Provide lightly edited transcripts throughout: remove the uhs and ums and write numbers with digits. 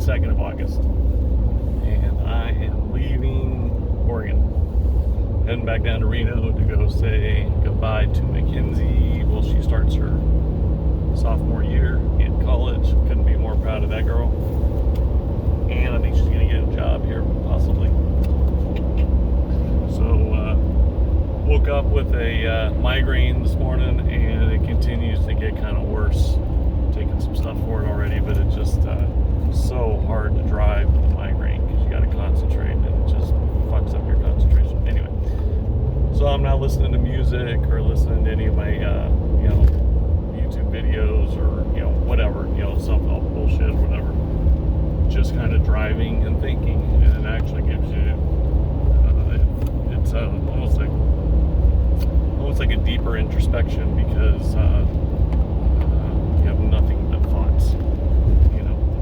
22nd of August, and I am leaving Oregon, heading back down to Reno to go say goodbye to Mackenzie. Well, she starts her sophomore year in college. Couldn't be more proud of that girl, and I think she's going to get a job here, possibly. So, woke up with a migraine this morning, and it continues to get kind of worse. Taking some stuff for it already, but it's just so hard to drive with a migraine because you got to concentrate, and it just fucks up your concentration. Anyway, so I'm not listening to music or listening to any of my YouTube videos or whatever, self-help bullshit or whatever. Just kind of driving and thinking, and it actually gives you it's almost like a deeper introspection because you have nothing but thoughts,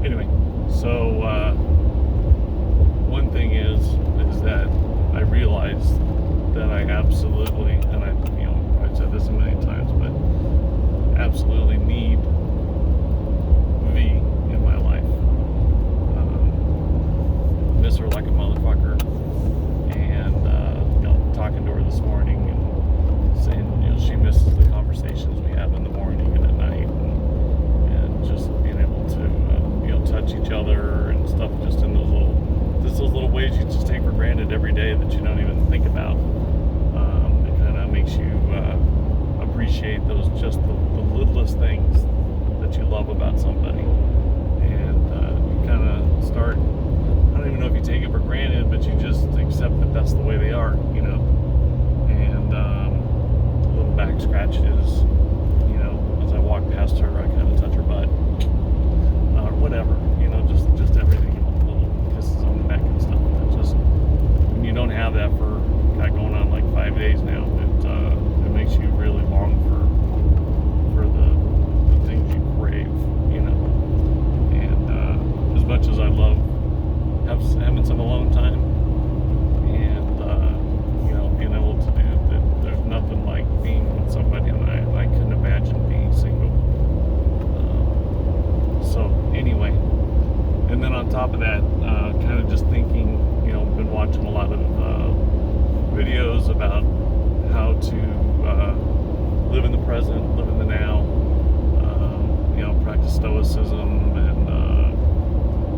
Anyway, so one thing is that I realized that I absolutely, and I've said this a million times, but absolutely need V in my life. Miss her like a motherfucker, and talking to her this morning and saying she misses the conversations we have in the morning and at night, and just being able to touch each other and stuff, just in those little ways you just take for granted every day that you don't even think about. It kind of makes you appreciate those just the littlest things that you love about somebody, and you kind of start. I don't even know if you take it for granted, but you just accept that that's the way they are, and little back scratches, as I walk past her, I kind of touch her butt, or whatever, just everything, little kisses on the neck and stuff. It's just, when you don't have that for going on like 5 days now, it makes you really long for the things you crave, and as much as I love having some alone time, and being able to do that, there's nothing like being with somebody, and I couldn't imagine being single. So anyway, and then on top of that, kind of just thinking, been watching a lot of videos about how to live in the present, live in the now, practice stoicism and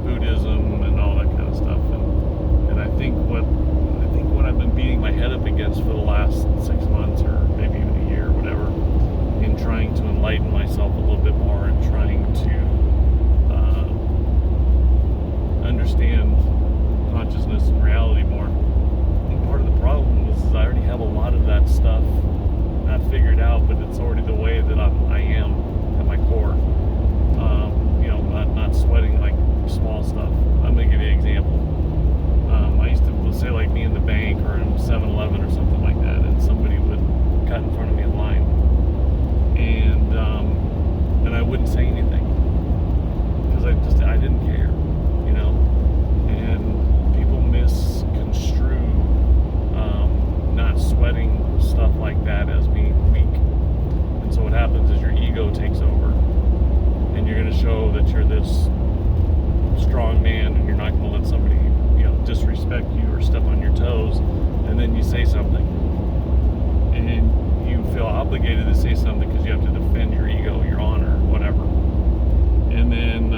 Buddhism and all that kind of stuff, and I think what I've been beating my head up against for the last 6 months, or maybe even a year, or whatever, in trying to enlighten myself a little bit more and trying to understand consciousness and reality more. I think part of the problem is I already have a lot of that stuff not figured out, but it's already the way that I am at my core. Not sweating like small stuff. I'm gonna give you an example. I used to say, like, be in the bank or in 7-Eleven or something like that, and somebody would cut in front of me in line, and I wouldn't say anything because I didn't care, and people misconstrue not sweating stuff like that as being weak, and so what happens is your ego takes over, and you're going to show that you're this strong man, and you're not going to let somebody disrespect you or step on your toes, and then you say something, and you feel obligated to say something because you have to defend your ego, your honor, whatever, and then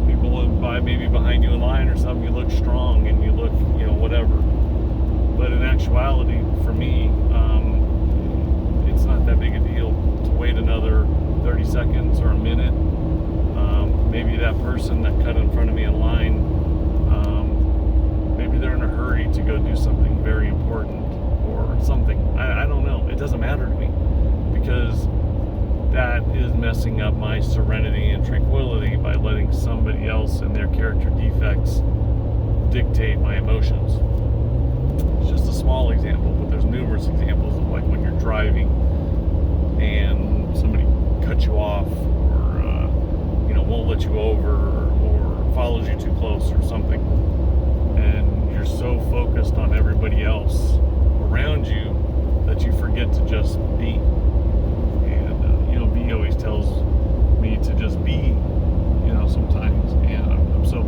people by maybe behind you in line or something, you look strong and you look whatever, but in actuality, for me, it's not that big a deal to wait another 30 seconds or a minute. Maybe that person that cut in front of me in line, maybe they're in a hurry to go do something very important or something. I don't know. It doesn't matter to me, because that is messing up my serenity and tranquility by letting somebody else and their character defects dictate my emotions. It's just a small example, but there's numerous examples of, like, when you're driving and somebody cuts you off, or won't let you over, or follows you too close or something, and you're so focused on everybody else around you that you forget to just be. And V always tells me to just be, sometimes, and I'm so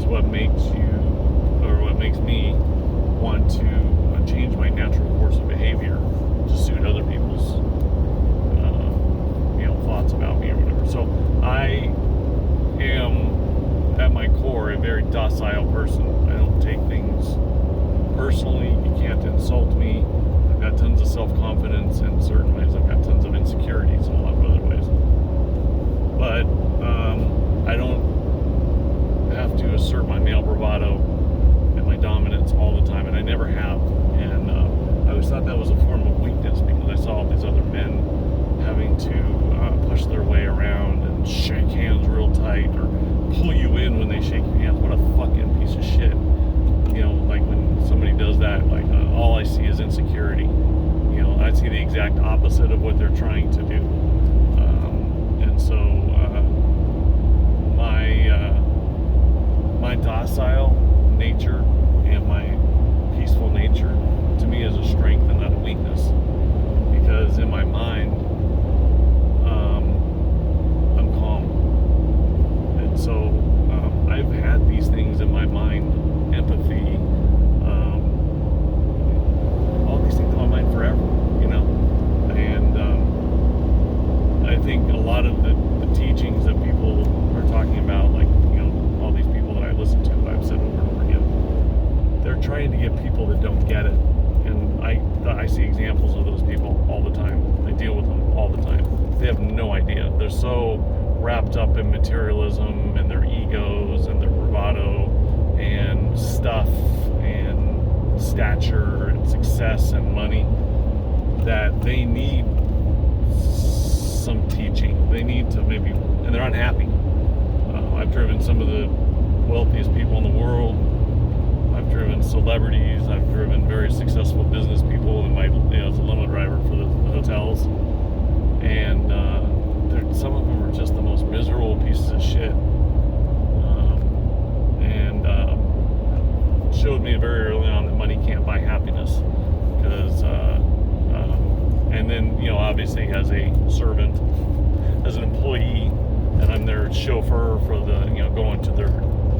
what makes me want to change my natural course of behavior to suit other people's thoughts about me or whatever. So I am at my core a very docile person. I don't take things personally. You can't insult me. I've got tons of self-confidence in certain ways. I've got tons of insecurities in a lot of other ways. But I don't have to assert my male bravado and my dominance all the time, and I never have. And I always thought that was a form of weakness, because I saw all these other men having to push their way around and shake hands real tight, or pull you in when they shake your hands. What a fucking piece of shit. Like when somebody does that, like all I see is insecurity. I see the exact opposite of what they're trying to do. And so my docile nature and my peaceful nature to me is a strength and not a weakness, because in my mind I'm calm. And so I've had these things in my mind, empathy, all these things in my mind forever, and I think a lot of the teachings that people are talking about, like all these people that I listen to, I've said over and over again, they're trying to get people that don't get it. And I see examples of those people all the time. I deal with them all the time. They have no idea. They're so wrapped up in materialism and their egos and their bravado and stuff and stature and success and money that they need some teaching. They need to and they're unhappy. I've driven some of the wealthiest people in the world. I've driven celebrities. I've driven very successful business people as a limo driver for the hotels. And some of them are just the most miserable pieces of shit. Showed me very early on that money can't buy happiness. Because, and then, obviously as a servant, as an employee, and I'm their chauffeur for going to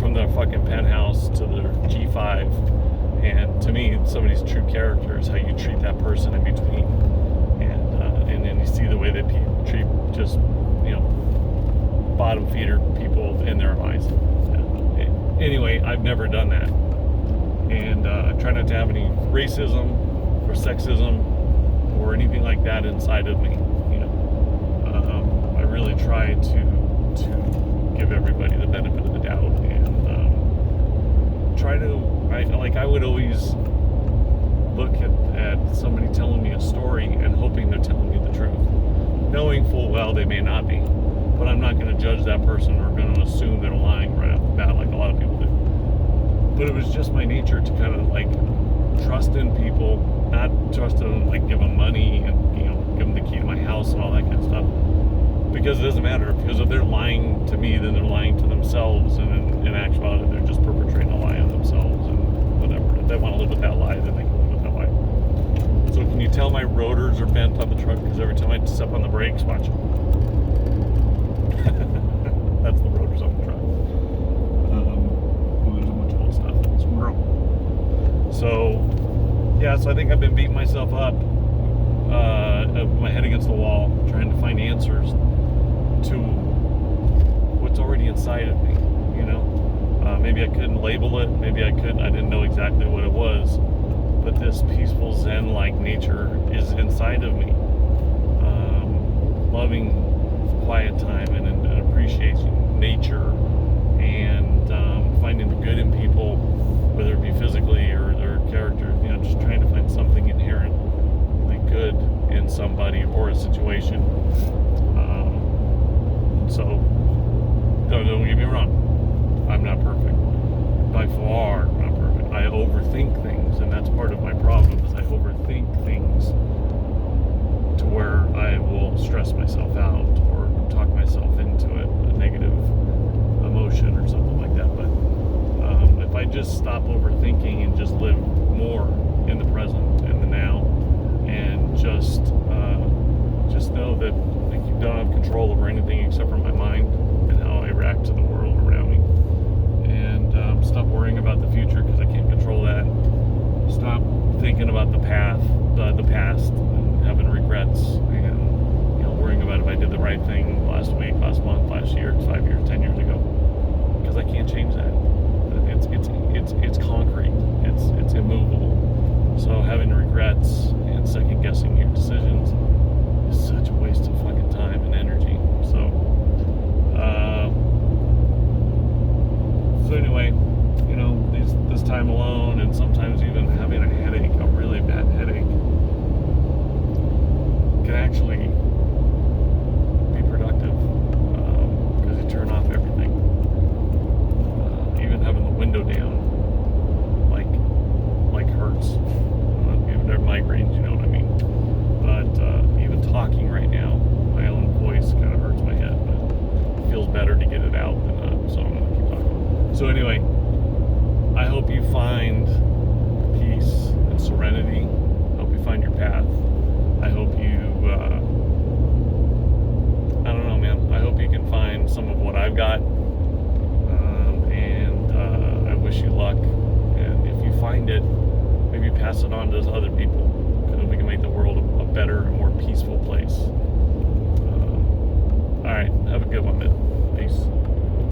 from their fucking penthouse to their G5. And to me, somebody's true character is how you treat that person in between. And then you see the way that people treat just, bottom feeder people in their eyes. Anyway, I've never done that. And I try not to have any racism or sexism or anything like that inside of me. I really try to give everybody the benefit of the doubt, and I would always look at somebody telling me a story and hoping they're telling me the truth, knowing full well they may not be, but I'm not going to judge that person or going to assume they're lying right off the bat like a lot of people do. But it was just my nature to kind of trust in people, not trust in them, give them money and give them the key to my house and all that kind of stuff. Because it doesn't matter, because if they're lying to me, then they're lying to themselves, and in actuality they're just perpetrating a lie on themselves and whatever. If they want to live with that lie, then they can live with that lie. So can you tell my rotors are bent on the truck? Because every time I step on the brakes, watch. That's the rotors on the truck. There's a bunch of old stuff. Squirrel. So I think I've been beating myself up, my head against the wall, trying to find answers to what's already inside of me. Maybe I couldn't label it, maybe I didn't know exactly what it was, but this peaceful Zen-like nature is inside of me. Loving quiet time and appreciating nature, and finding the good in people, whether it be physically or their character, just trying to find something inherently good in somebody or a situation. So don't get me wrong, I'm not perfect, by far not perfect. I overthink things, and that's part of my problem, is I overthink things to where I will stress myself out or talk myself into a negative emotion or something like that. But if I just stop overthinking and just live more in the present and the now, and just know that you don't have control over anything except for my mind and how I react to the world around me. And can't change that. It's concrete. It's immovable. So having regrets and second guessing your decisions is such a waste of fucking time and energy. So anyway, you know, this time alone, and sometimes even having a headache, a really bad headache, can actually be productive because you turn off everything. Even having the window down, like hurts. Even their migraines, you know what I mean. But even talking right now, my own voice kind of hurts my head, but it feels better to get it out than so I'm gonna keep talking. So anyway, I hope you find peace and serenity. I hope you find your path. I hope you, I don't know, man. I hope you can find some of what I've got. And I wish you luck. And if you find it, maybe pass it on to other people, because we can make the world a better, more peaceful place. All right. Have a good one, man. Peace.